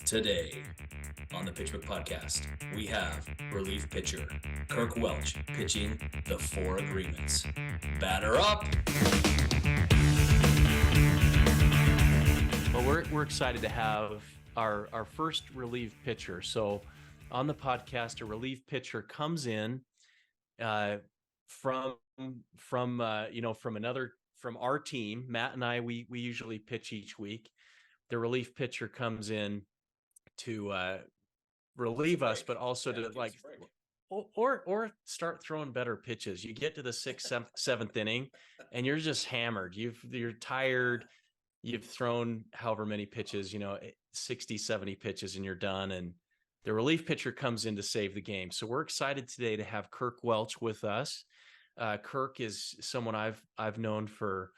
Today on the Pitchbook Podcast, we have relief pitcher Kirk Welch pitching the Four Agreements. Batter up! Well, we're excited to have our first relief pitcher. So on the podcast, a relief pitcher comes in from our team. Matt and I, we usually pitch each week. The relief pitcher comes in to relieve us, but also to or start throwing better pitches. You get to the sixth, seventh inning, and you're just hammered. You're tired. You've thrown however many pitches, 60, 70 pitches, and you're done. And the relief pitcher comes in to save the game. So we're excited today to have Kirk Welch with us. Kirk is someone I've known for,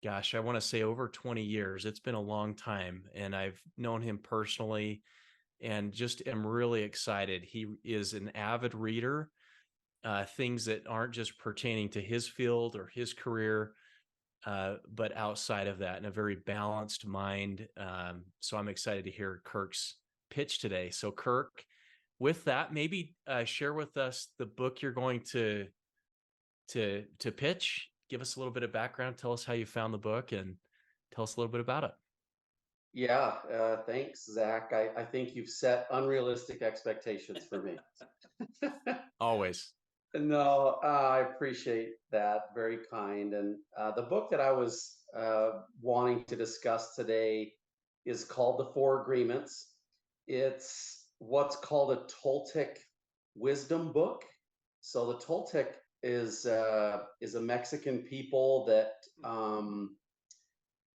I want to say over 20 years. It's been a long time, and I've known him personally and just am really excited. He is an avid reader, things that aren't just pertaining to his field or his career, but outside of that, in a very balanced mind. So I'm excited to hear Kirk's pitch today. So Kirk, with that, maybe share with us the book you're going to pitch. Give us a little bit of background. Tell us how you found the book and tell us a little bit about it. Yeah, thanks, Zach. I think you've set unrealistic expectations for me. Always. No, I appreciate that. Very kind. And the book that I was wanting to discuss today is called The Four Agreements. It's what's called a Toltec wisdom book. So the Toltec is a Mexican people that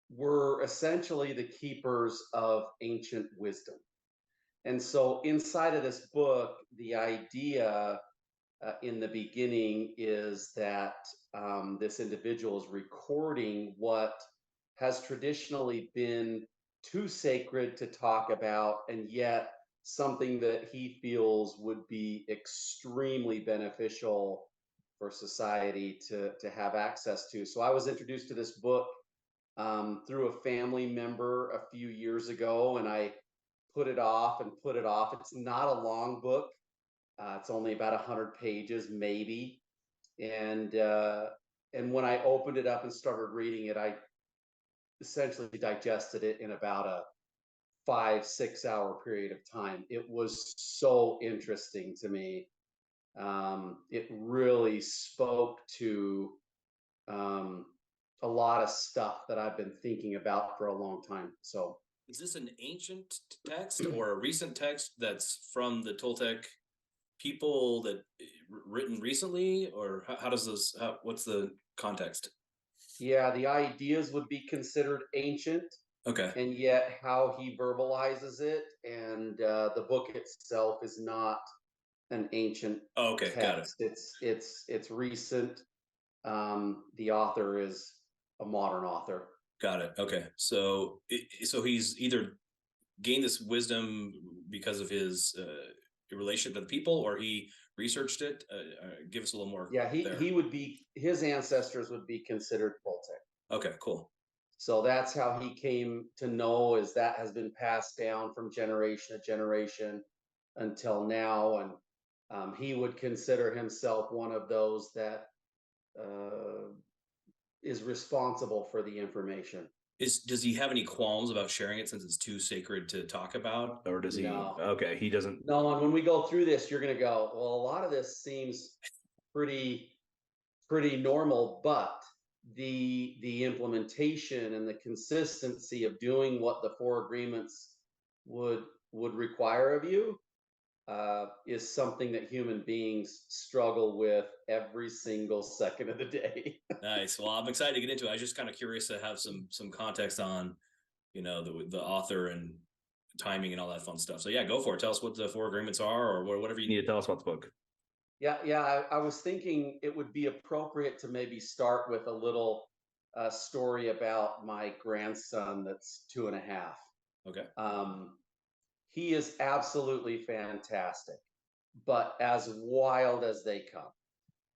were essentially the keepers of ancient wisdom. And so inside of this book, the idea in the beginning is that this individual is recording what has traditionally been too sacred to talk about, and yet something that he feels would be extremely beneficial for society to have access to. So I was introduced to this book through a family member a few years ago, and I put it off and put it off. It's not a long book. It's only about 100 pages, maybe. And when I opened it up and started reading it, I essentially digested it in about a 5-6 hour period of time. It was so interesting to me. It really spoke to a lot of stuff that I've been thinking about for a long time. So, is this an ancient text or a recent text that's from the Toltec people that written recently, or how does this? What's the context? Yeah, the ideas would be considered ancient. Okay. And yet, how he verbalizes it, and the book itself is not an ancient text. Got it. It's recent. The author is a modern author. Got it. Okay. So he's either gained this wisdom because of his relation to the people, or he researched it. Give us a little more. Yeah, he would be, his ancestors would be considered Toltec. Okay, cool. So that's how he came to know, is that has been passed down from generation to generation until now. And he would consider himself one of those that is responsible for the information. Does he have any qualms about sharing it since it's too sacred to talk about, or does he? No. Okay, he doesn't. No, and when we go through this, you're going to go, well, a lot of this seems pretty normal, but the implementation and the consistency of doing what the Four Agreements would require of you is something that human beings struggle with every single second of the day. Nice. Well, I'm excited to get into it. I was just kind of curious to have some context on, the author and timing and all that fun stuff. So yeah, go for it. Tell us what the Four Agreements are, or whatever you need to tell us about the book. Yeah. I was thinking it would be appropriate to maybe start with a little story about my grandson that's 2.5. Okay. He is absolutely fantastic, but as wild as they come.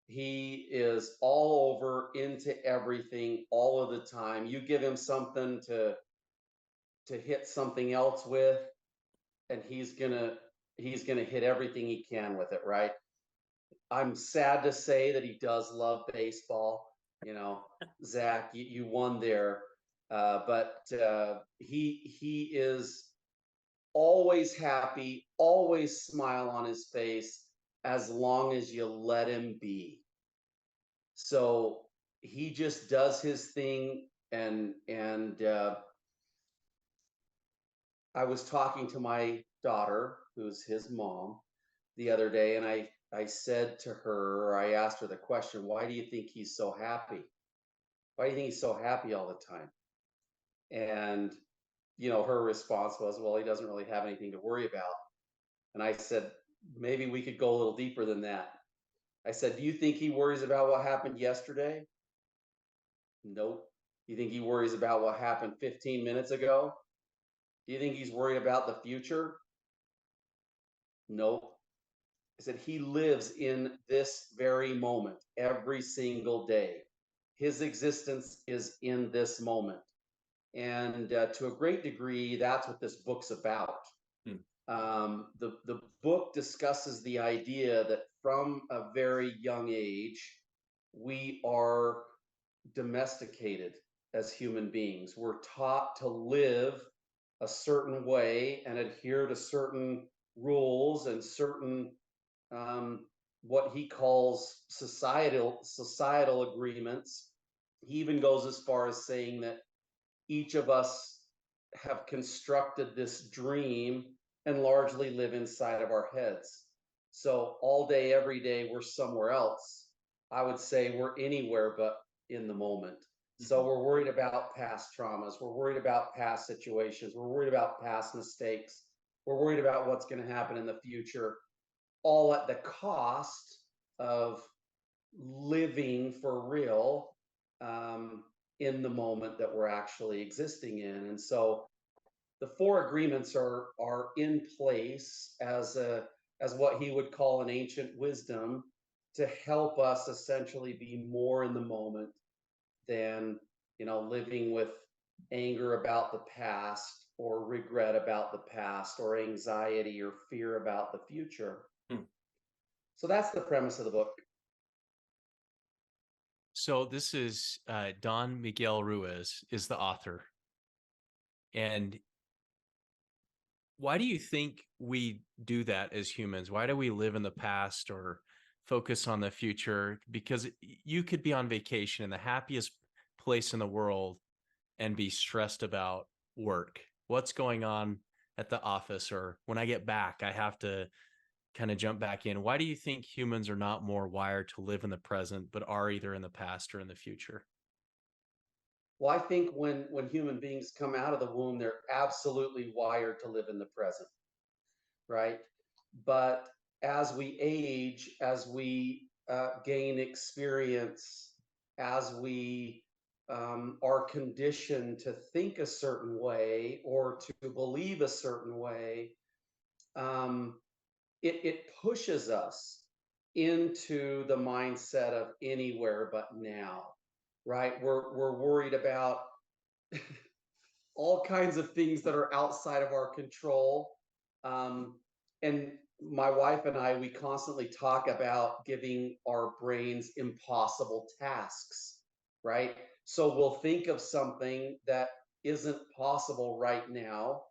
He is all over, into everything, all of the time. You give him something to to hit something else with, and he's gonna hit everything he can with it, right? I'm sad to say that he does love baseball. You know, Zach, you won there, but he is always happy, always smile on his face, as long as you let him be. So he just does his thing, and I was talking to my daughter, who's his mom, the other day, and I said to her, or I asked her the question, why do you think he's so happy? Why do you think he's so happy all the time? And her response was, well, he doesn't really have anything to worry about. And I said, maybe we could go a little deeper than that. I said, do you think he worries about what happened yesterday? Nope. You think he worries about what happened 15 minutes ago? Do you think he's worried about the future? Nope. I said, he lives in this very moment every single day. His existence is in this moment. And to a great degree, that's what this book's about. The book discusses the idea that from a very young age, we are domesticated as human beings. We're taught to live a certain way and adhere to certain rules and certain what he calls societal agreements. He even goes as far as saying that each of us have constructed this dream and largely live inside of our heads. So all day, every day, we're somewhere else. I would say we're anywhere but in the moment. So we're worried about past traumas. We're worried about past situations. We're worried about past mistakes. We're worried about what's going to happen in the future, all at the cost of living for real in the moment that we're actually existing in. And so the four agreements are in place as what he would call an ancient wisdom to help us essentially be more in the moment than living with anger about the past or regret about the past or anxiety or fear about the future. So that's the premise of the book. So this is Don Miguel Ruiz is the author. And why do you think we do that as humans? Why do we live in the past or focus on the future? Because you could be on vacation in the happiest place in the world and be stressed about work. What's going on at the office, or when I get back, I have to kind of jump back in. Why do you think humans are not more wired to live in the present, but are either in the past or in the future? Well, I think when human beings come out of the womb, they're absolutely wired to live in the present, right? But as we age, as we gain experience, as we are conditioned to think a certain way or to believe a certain way, it pushes us into the mindset of anywhere but now, right? We're worried about all kinds of things that are outside of our control. And my wife and I, we constantly talk about giving our brains impossible tasks, right? So we'll think of something that isn't possible right now,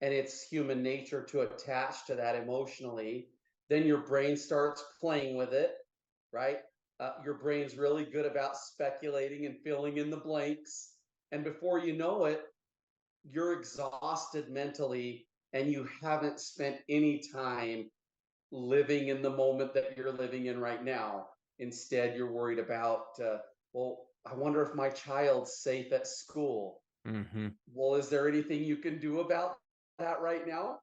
and it's human nature to attach to that emotionally. Then your brain starts playing with it, right? Your brain's really good about speculating and filling in the blanks. And before you know it, you're exhausted mentally and you haven't spent any time living in the moment that you're living in right now. Instead, you're worried about, well, I wonder if my child's safe at school. Well, is there anything you can do about that right now?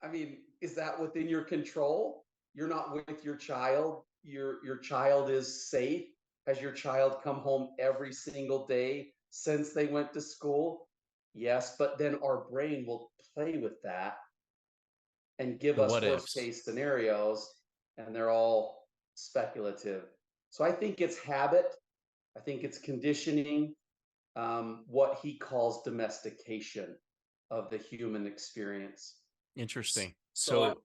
I mean, is that within your control? You're not with your child. Your child is safe. Has your child come home every single day since they went to school? Yes, but then our brain will play with that and give The us what worst ifs. case scenarios, and they're all speculative. So I think it's habit. I think it's conditioning, what he calls domestication. of the human experience. Interesting. So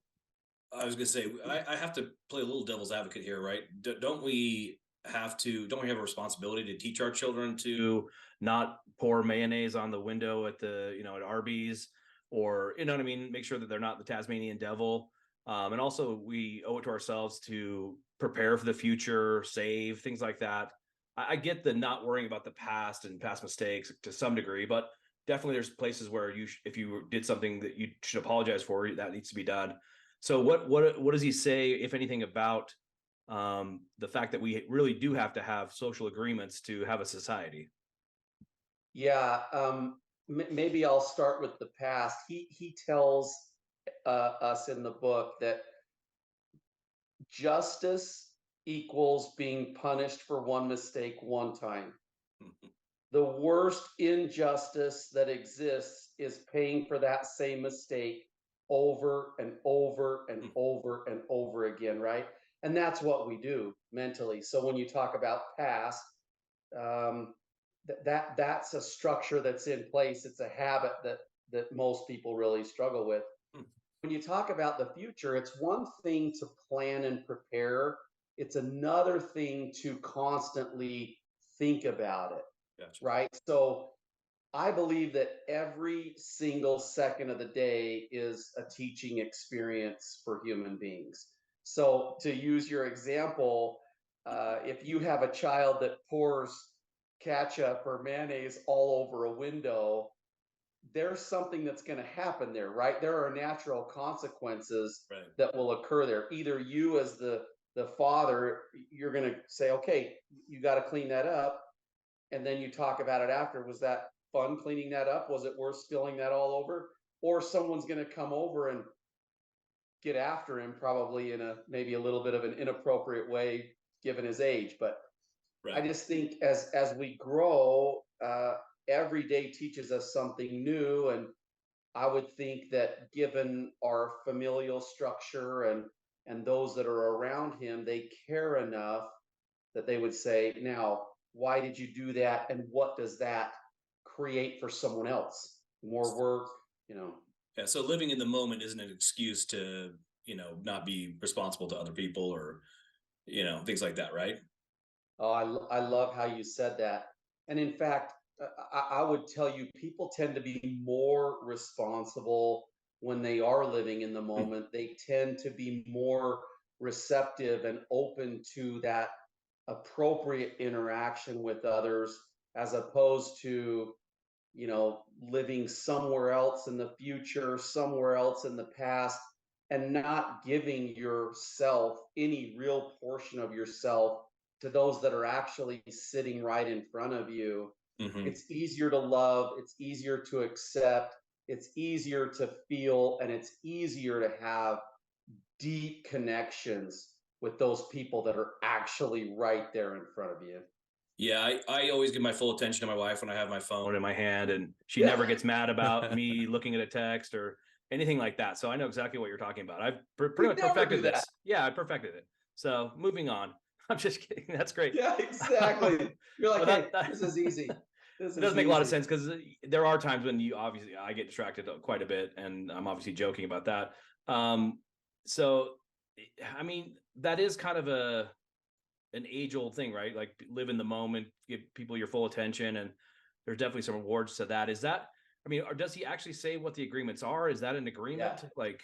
I was going to say, I have to play a little devil's advocate here, right? Don't we have a responsibility to teach our children to not pour mayonnaise on the window at at Arby's, or, you know what I mean? Make sure that they're not the Tasmanian devil. And also we owe it to ourselves to prepare for the future, save, things like that. I get the not worrying about the past and past mistakes to some degree, but definitely there's places where if you did something that you should apologize for, that needs to be done. So what does he say, if anything, about the fact that we really do have to have social agreements to have a society? Yeah, maybe I'll start with the past. He tells us in the book that justice equals being punished for one mistake one time. The worst injustice that exists is paying for that same mistake over and over and over and over again, right? And that's what we do mentally. So when you talk about past, that's a structure that's in place. It's a habit that most people really struggle with. When you talk about the future, it's one thing to plan and prepare. It's another thing to constantly think about it. Gotcha. Right? So I believe that every single second of the day is a teaching experience for human beings. So to use your example, if you have a child that pours ketchup or mayonnaise all over a window, there's something that's going to happen there, right? There are natural consequences that will occur there. Either you, as the father, you're going to say, okay, you got to clean that up, and then you talk about it after. Was that fun cleaning that up? Was it worth spilling that all over? Or someone's going to come over and get after him, probably in a maybe a little bit of an inappropriate way given his age. But I just think as we grow, every day teaches us something new. And I would think that given our familial structure and those that are around him, they care enough that they would say, now, why did you do that? And what does that create for someone else? More work, Yeah. So living in the moment isn't an excuse to, not be responsible to other people, or, things like that, right? Oh, I love how you said that. And in fact, I would tell you, people tend to be more responsible when they are living in the moment. They tend to be more receptive and open to that appropriate interaction with others, as opposed to living somewhere else in the future, somewhere else in the past, and not giving yourself any real portion of yourself to those that are actually sitting right in front of you. It's easier to love, it's easier to accept, it's easier to feel, and it's easier to have deep connections with those people that are actually right there in front of you. Yeah, I always give my full attention to my wife when I have my phone in my hand, and she Yeah. never gets mad about me looking at a text or anything like that. So I know exactly what you're talking about. I've pretty much perfected this. Yeah, I perfected it. So moving on. I'm just kidding. That's great. Yeah, exactly. You're like, hey, this is easy. This It does make a lot of sense, because there are times when I get distracted quite a bit, and I'm obviously joking about that. So, I mean, that is kind of an age old thing, right? Like, live in the moment, give people your full attention, and there's definitely some rewards to that. Is that, I mean, or does he actually say what the agreements are? Is that an agreement? Yeah. Like,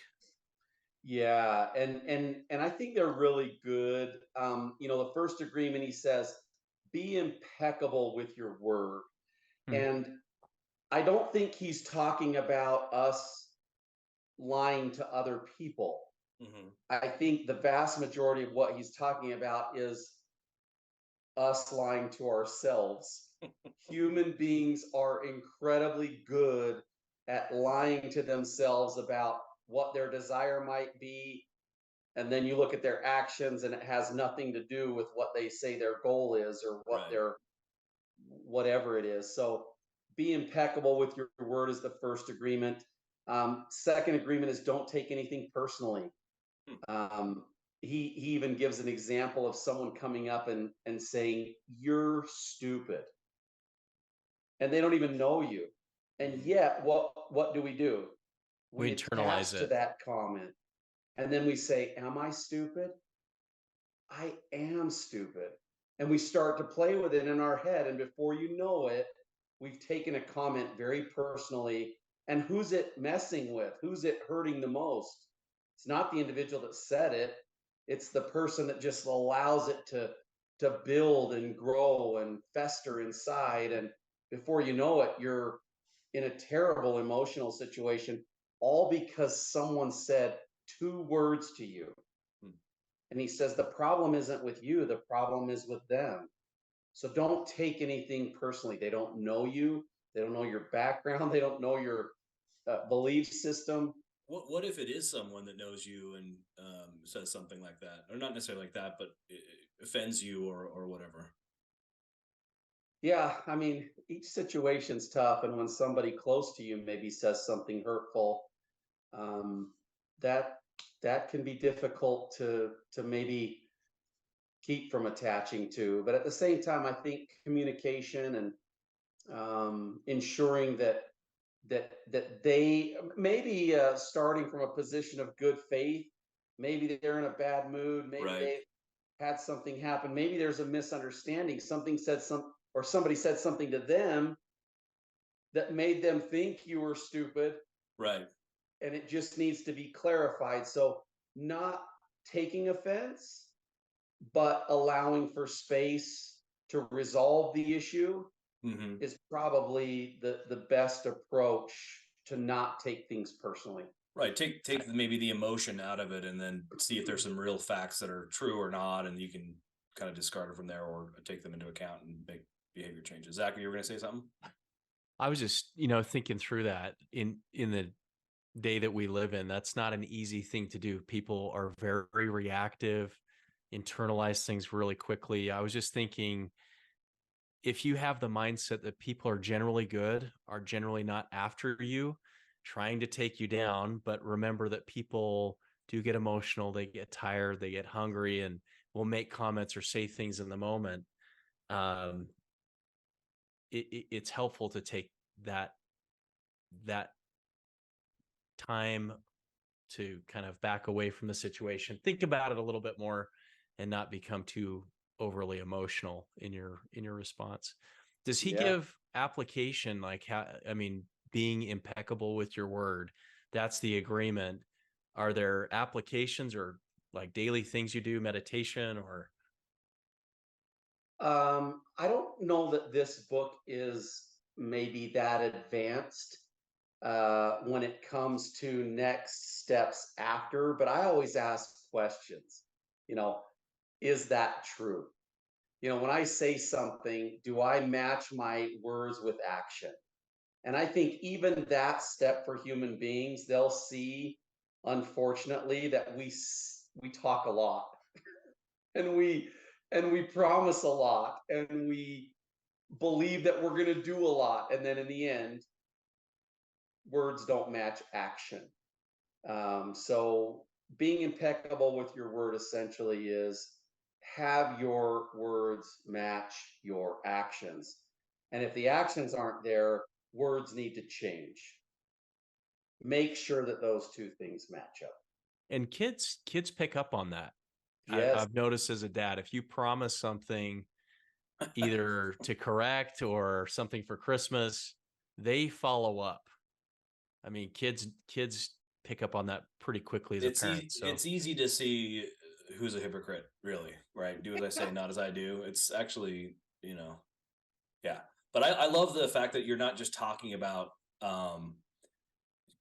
Yeah, and I think they're really good. The first agreement, he says, be impeccable with your word. And I don't think he's talking about us lying to other people. I think the vast majority of what he's talking about is us lying to ourselves. Human beings are incredibly good at lying to themselves about what their desire might be. And then you look at their actions and it has nothing to do with what they say their goal is, or what their whatever it is. So be impeccable with your word is the first agreement. Second agreement is don't take anything personally. He even gives an example of someone coming up and saying, you're stupid. And they don't even know you. And yet, what do? We We internalize attach to it. that comment, and then we say, "Am I stupid? I am stupid." And we start to play with it in our head. And before you know it, we've taken a comment very personally. And who's it messing with? Who's it hurting the most? It's not the individual that said it. It's the person that just allows it to build and grow and fester inside. And before you know it, you're in a terrible emotional situation, all because someone said two words to you. And he says, the problem isn't with you, the problem is with them. So don't take anything personally. They don't know you, they don't know your background, they don't know your belief system. What if it is someone that knows you and says something like that, or not necessarily like that, but it offends you or whatever? Yeah, I mean, each situation's tough. And when somebody close to you maybe says something hurtful, um, that that can be difficult to maybe keep from attaching to. But at the same time, I think communication and ensuring that they maybe starting from a position of good faith. Maybe they're in a bad mood. Maybe Right. they had something happen. Maybe there's a misunderstanding. Somebody said something to them that made them think you were stupid, Right. and it just needs to be clarified. So not taking offense, but allowing for space to resolve the issue Hmm. is probably the best approach to not take things personally. Right. Take maybe the emotion out of it, and then see if there's some real facts that are true or not, and you can kind of discard it from there, or take them into account and make behavior changes. Zach, you were going to say something? I was just, thinking through that in the day that we live in. That's not an easy thing to do. People are very reactive, internalize things really quickly. I was just thinking, if you have the mindset that people are generally good, are generally not after you, trying to take you down, but remember that people do get emotional, they get tired, they get hungry, and will make comments or say things in the moment. Um, it's helpful to take that that time to kind of back away from the situation, think about it a little bit more, and not become too overly emotional in your response. Does he Yeah. give application, like, how, I mean, being impeccable with your word, that's the agreement? Are there applications or like daily things you do, meditation or? I don't know that this book is maybe that advanced when it comes to next steps after, but I always ask questions. You know, is that true? When I say something, do I match my words with action? And I think even that step for human beings, they'll see, unfortunately, that we talk a lot, and we promise a lot, and we believe that we're going to do a lot, and then in the end, words don't match action. So being impeccable with your word essentially is have your words match your actions. And if the actions aren't there, words need to change. Make sure that those two things match up. And kids pick up on that. Yes. I've noticed as a dad, if you promise something either to correct or something for Christmas, they follow up. I mean, kids pick up on that pretty quickly as a parent. So It's easy to see who's a hypocrite, really, right? Do as I say, not as I do. It's actually, yeah. But I love the fact that you're not just talking about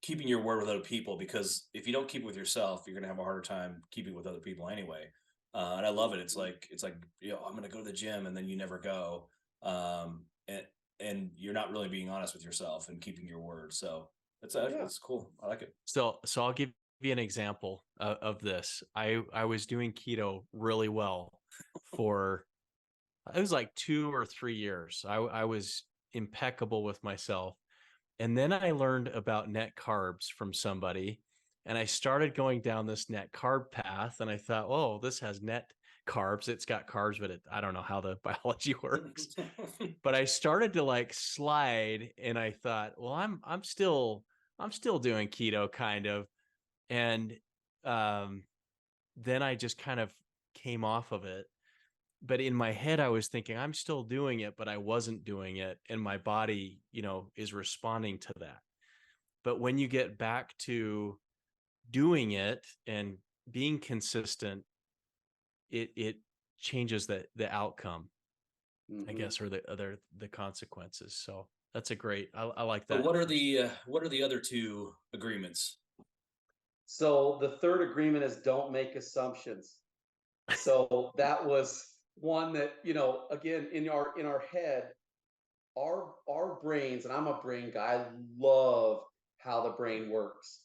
keeping your word with other people, because if you don't keep it with yourself, you're gonna have a harder time keeping it with other people anyway. And I love it. It's like I'm gonna go to the gym, and then you never go, and you're not really being honest with yourself and keeping your word. So it's cool. I like it. so I'll give you an example of this. I was doing keto really well for, it was like 2 or 3 years. I was impeccable with myself. And then I learned about net carbs from somebody, and I started going down this net carb path. And I thought, oh, this has net carbs. It's got carbs, but I don't know how the biology works. But I started to like slide, and I thought, well, I'm still doing keto kind of. And then I just kind of came off of it. But in my head, I was thinking I'm still doing it, but I wasn't doing it. And my body, is responding to that. But when you get back to doing it and being consistent, it changes the outcome, I guess, or the consequences. So that's a great, I like that. But what are the other two agreements? So the third agreement is don't make assumptions. So that was one that, again, in our head, our brains, and I'm a brain guy, I love how the brain works.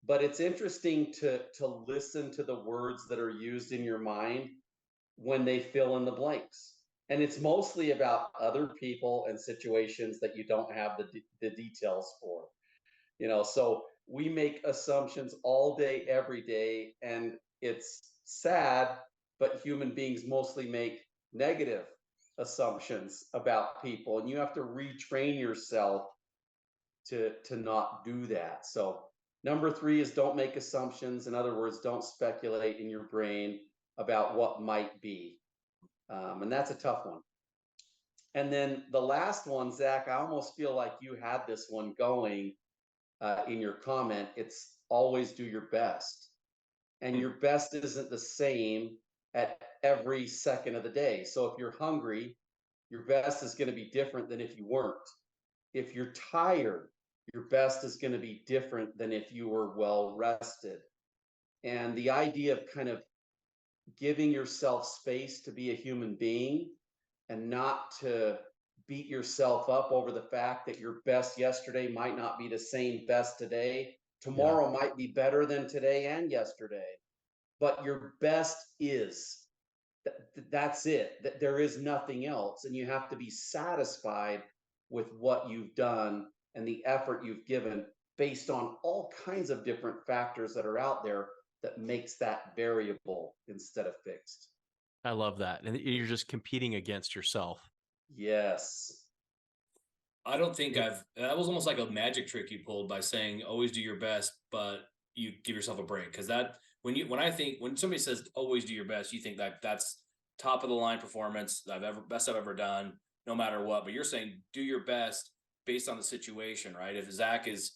But it's interesting to listen to the words that are used in your mind when they fill in the blanks. And it's mostly about other people and situations that you don't have the details for. So we make assumptions all day, every day, and it's sad, but human beings mostly make negative assumptions about people, and you have to retrain yourself to not do that. So number 3 is don't make assumptions. In other words, don't speculate in your brain about what might be, and that's a tough one. And then the last one, Zach, I almost feel like you had this one going in your comment. It's always do your best. And your best isn't the same at every second of the day. So if you're hungry, your best is going to be different than if you weren't. If you're tired, your best is going to be different than if you were well rested. And the idea of kind of giving yourself space to be a human being and not to beat yourself up over the fact that your best yesterday might not be the same best today. Tomorrow might be better than today and yesterday, but your best is that's it. That there is nothing else, and you have to be satisfied with what you've done and the effort you've given based on all kinds of different factors that are out there that makes that variable instead of fixed. I love that. And you're just competing against yourself. Yes. I don't think that was almost like a magic trick you pulled by saying always do your best, but you give yourself a break. Cause that when somebody says always do your best, you think that that's top of the line performance best I've ever done, no matter what. But you're saying do your best based on the situation, right? If Zach is,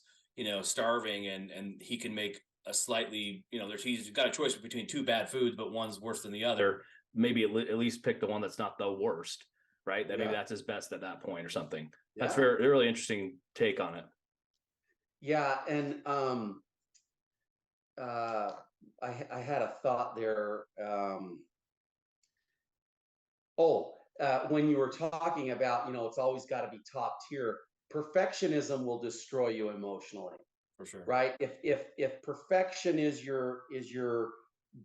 starving and he can make a slightly, he's got a choice between two bad foods, but one's worse than the other. Maybe at least pick the one that's not the worst, right? Maybe that's his best at that point or something. That's very really interesting take on it. Yeah, and I had a thought there. When you were talking about, it's always got to be top tier. Perfectionism will destroy you emotionally. For sure. Right? If perfection is your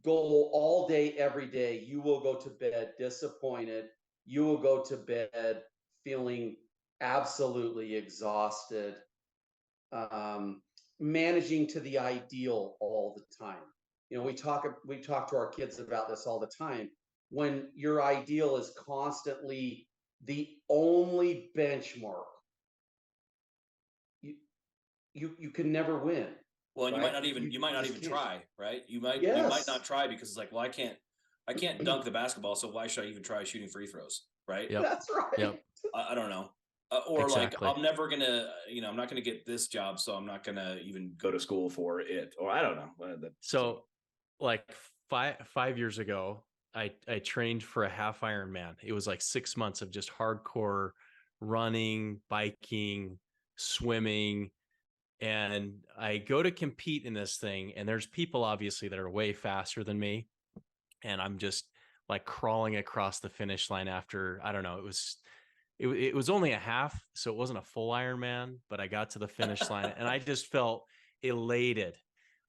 goal all day, every day, you will go to bed disappointed. You will go to bed feeling absolutely exhausted, managing to the ideal all the time. We talk to our kids about this all the time. When your ideal is constantly the only benchmark, you can never win. Well, and right? you might not even try, right? You might not try because it's like, well, I can't dunk the basketball, so why should I even try shooting free throws, right? Yep. That's right. Yep. I don't know. Or exactly. like, I'm never gonna, I'm not gonna get this job, so I'm not gonna even go to school for it. Or I don't know. So like 5 years ago, I trained for a half Ironman. It was like 6 months of just hardcore running, biking, swimming. And I go to compete in this thing, and there's people obviously that are way faster than me. And I'm just like crawling across the finish line after, I don't know, it was only a half, so it wasn't a full Ironman, but I got to the finish line and I just felt elated.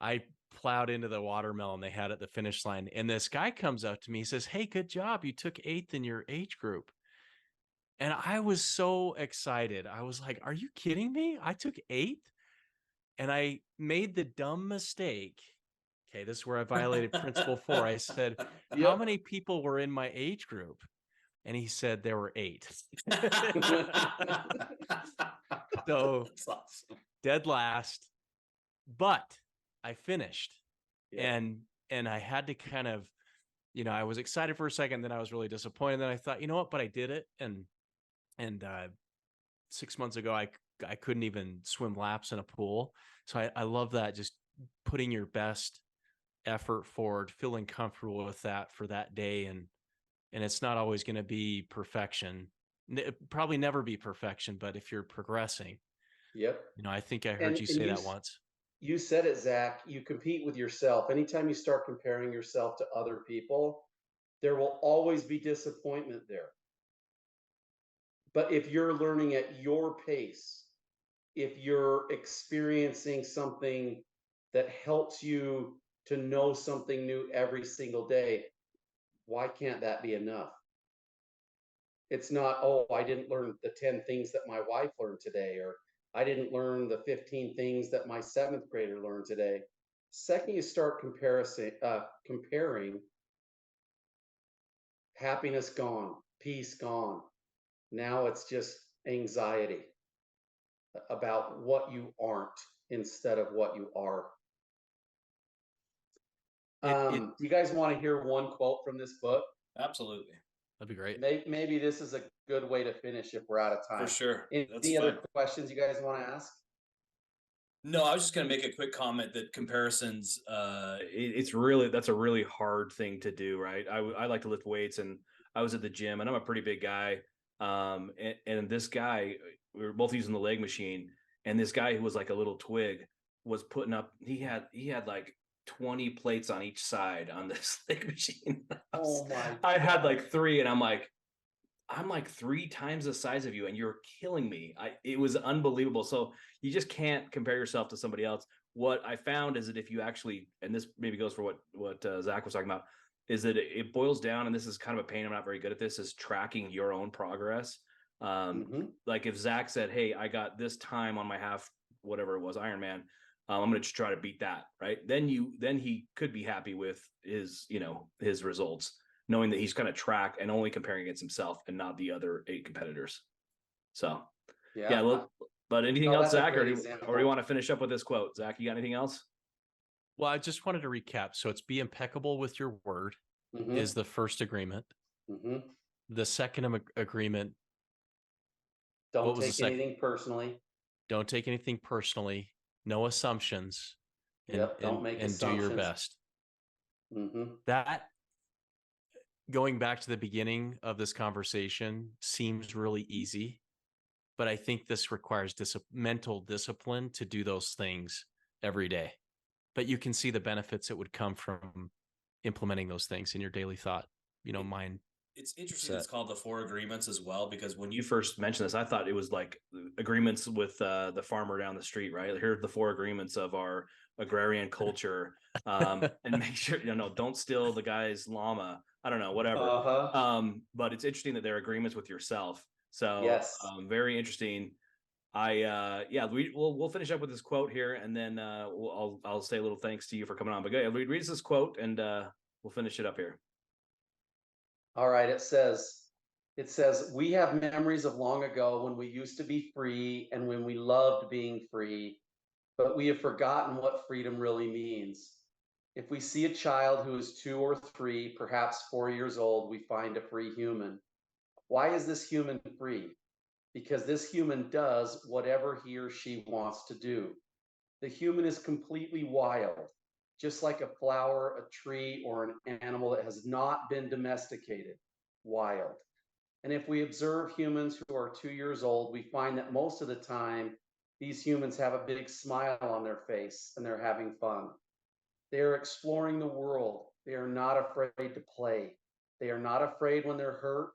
I plowed into the watermelon they had at the finish line, and this guy comes up to me, he says, "Hey, good job. You took 8th in your age group." And I was so excited. I was like, "Are you kidding me? I took 8th?" And I made the dumb mistake okay, this is where I violated principle 4. I said, how Yep. many people were in my age group? And he said there were 8. So That's awesome. dead last, but I finished. Yeah. And I had to kind of, I was excited for a second, then I was really disappointed. Then I thought, you know what, but I did it. And 6 months ago, I couldn't even swim laps in a pool. So I love that, just putting your best effort forward, feeling comfortable with that for that day. And it's not always going to be perfection. Probably never be perfection, but if you're progressing, Yep. I think I heard you say that once. You said it, Zach. You compete with yourself. Anytime you start comparing yourself to other people, there will always be disappointment there. But if you're learning at your pace, if you're experiencing something that helps you to know something new every single day, why can't that be enough? It's not, oh, I didn't learn the 10 things that my wife learned today, or I didn't learn the 15 things that my 7th grader learned today. Second, you start comparing, happiness gone, peace gone. Now it's just anxiety about what you aren't instead of what you are. You guys want to hear one quote from this book? Absolutely. That'd be great. Maybe this is a good way to finish if we're out of time. For sure. Any other questions you guys want to ask? No, I was just going to make a quick comment that comparisons, it's really, that's a really hard thing to do, right? I like to lift weights, and I was at the gym, and I'm a pretty big guy. And this guy, we were both using the leg machine, and this guy who was like a little twig was putting up, he had like 20 plates on each side on this leg machine. Oh my! I had like 3, and I'm like 3 times the size of you, and you're killing me. It was unbelievable. So you just can't compare yourself to somebody else. What I found is that if you actually, and this maybe goes for what Zach was talking about, is that it boils down, and this is kind of a pain, I'm not very good at this, is tracking your own progress. Like if Zach said, hey, I got this time on my half, whatever it was, Ironman, I'm going to try to beat that, right? Then he could be happy with his results, knowing that he's kind of tracked and only comparing against himself and not the other 8 competitors. So yeah, well, but anything else, Zach, or you want to finish up with this quote? Zach, you got anything else? Well, I just wanted to recap. So it's be impeccable with your word is the first agreement. The second agreement. Don't take anything personally. Don't take anything personally. No assumptions. Don't make assumptions. Do your best. That, going back to the beginning of this conversation, seems really easy, but I think this requires mental discipline to do those things every day. But you can see the benefits that would come from implementing those things in your daily thought, mind. It's interesting it's called the 4 agreements as well, because when you first mentioned this, I thought it was like agreements with the farmer down the street, right? Here are the 4 agreements of our agrarian culture, and make sure, don't steal the guy's llama. I don't know, whatever. But it's interesting that they're agreements with yourself. So yes, very interesting. We'll finish up with this quote here, and then I'll say a little thanks to you for coming on. But go ahead, read us this quote, and we'll finish it up here. All right. It says, we have memories of long ago when we used to be free and when we loved being free, but we have forgotten what freedom really means. If we see a child who is 2 or 3, perhaps 4 years old, we find a free human. Why is this human free? Because this human does whatever he or she wants to do. The human is completely wild, just like a flower, a tree, or an animal that has not been domesticated, wild. And if we observe humans who are 2 years old, we find that most of the time, these humans have a big smile on their face and they're having fun. They are exploring the world. They are not afraid to play. They are not afraid when they're hurt,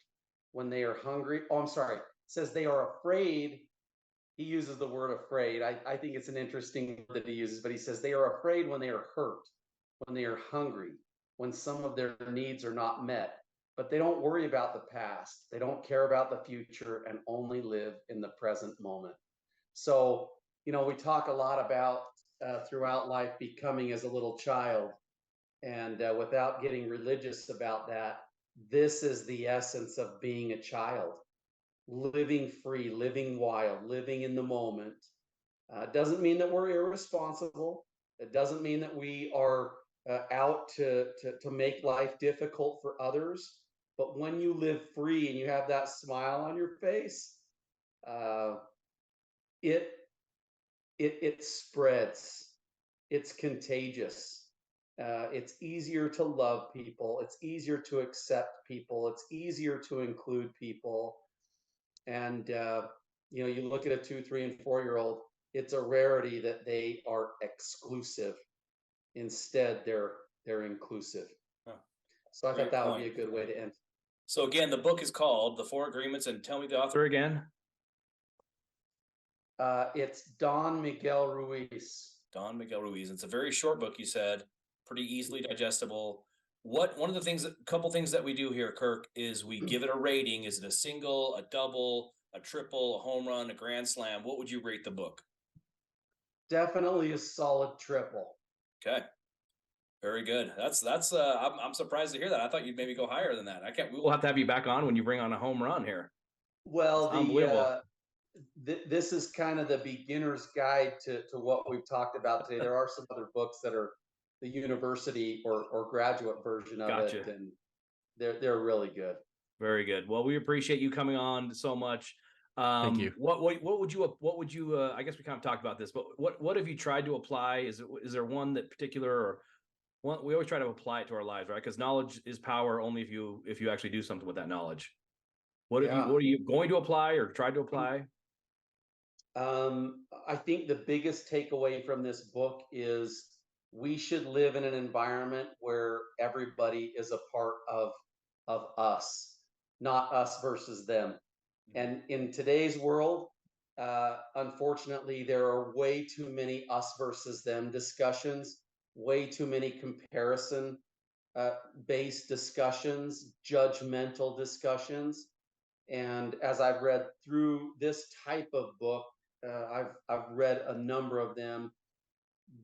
when they are hungry. Oh, I'm sorry. It says they are afraid. He uses the word afraid. I think it's an interesting word that he uses, but he says they are afraid when they are hurt, when they are hungry, when some of their needs are not met. But they don't worry about the past. They don't care about the future and only live in the present moment. So, we talk a lot about throughout life becoming as a little child. And without getting religious about that, this is the essence of being a child, living free, living wild, living in the moment. Doesn't mean that we're irresponsible. It doesn't mean that we are out to make life difficult for others. But when you live free and you have that smile on your face, uh, it it spreads. It's contagious. It's easier to love people. It's easier to accept people. It's easier to include people. And you look at a 2, 3, and 4-year-old. It's a rarity that they are exclusive. Instead, they're inclusive. Huh. So I Great thought that would point. be a good way to end. So again, the book is called The Four Agreements, and tell me the author again. It's Don Miguel Ruiz. Don Miguel Ruiz. It's a very short book, you said, pretty easily digestible. One of the things, a couple things that we do here, Kirk, is we give it a rating. Is it a single, a double, a triple, a home run, a grand slam? What would you rate the book? Definitely a solid triple. Okay. Very good. I'm surprised to hear that. I thought you'd maybe go higher than that. We'll have to have you back on when you bring on a home run here. Well, That's unbelievable. This is kind of the beginner's guide to what we've talked about today. There are some other books that are the university or graduate version of Gotcha. it, and they're really good. Very good. Well, we appreciate you coming on so much. Thank you. What would you I guess we kind of talked about this, but what have you tried to apply? Is there one that particular, or one we always try to apply it to our lives, right? Because knowledge is power only if you actually do something with that knowledge. What are you going to apply or tried to apply? I think the biggest takeaway from this book is we should live in an environment where everybody is a part of us, not us versus them. And in today's world, unfortunately, there are way too many us versus them discussions, way too many comparison based discussions, judgmental discussions. And as I've read through this type of book, I've read a number of them.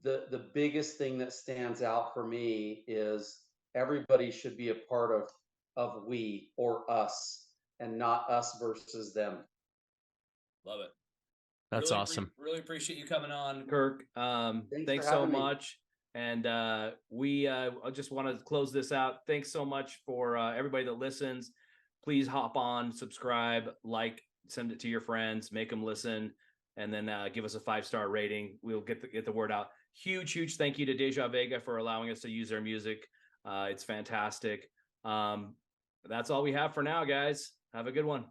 The biggest thing that stands out for me is everybody should be a part of we or us, and not us versus them. Love it. That's really awesome. Really appreciate you coming on, Kirk. Thanks for so having me. much. And I just want to close this out. Thanks so much for everybody that listens. Please hop on, subscribe, like, send it to your friends, make them listen, and then give us a 5-star rating. We'll get the word out. Huge thank you to Deja Vega for allowing us to use their music. It's fantastic. That's all we have for now, guys. Have a good one.